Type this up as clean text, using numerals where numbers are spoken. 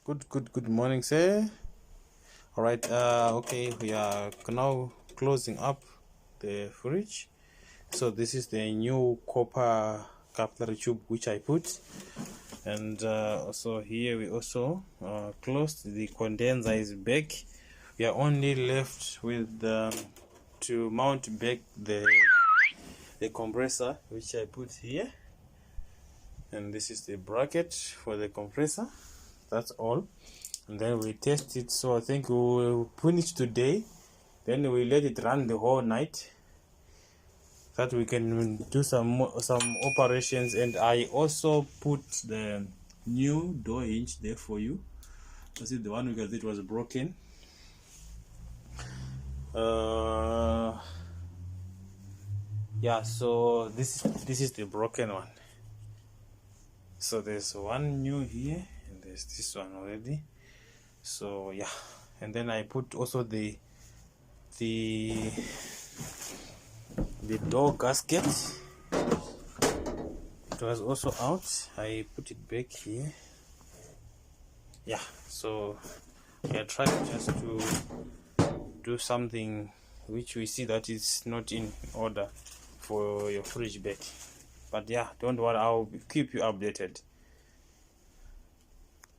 Good morning, sir. All right. Okay, we are now closing up the fridge. So this is the new copper cutlery tube which I put, and also here we also closed the condenser is back. We are only left with to mount back the compressor which I put here, and this is the bracket for the compressor. That's all. And then we test it. So I think we will finish today, then we let it run the whole night, that we can do some operations. And I also put the new door hinge there for you. This is the one because it was broken. Yeah, so this is the broken one. So there's one new here and there's this one already. So yeah, and then I put also the door gasket. It was also out. I put it back here. Yeah, so I tried just to do something which we see that is not in order for your fridge back. But yeah, don't worry, I'll keep you updated.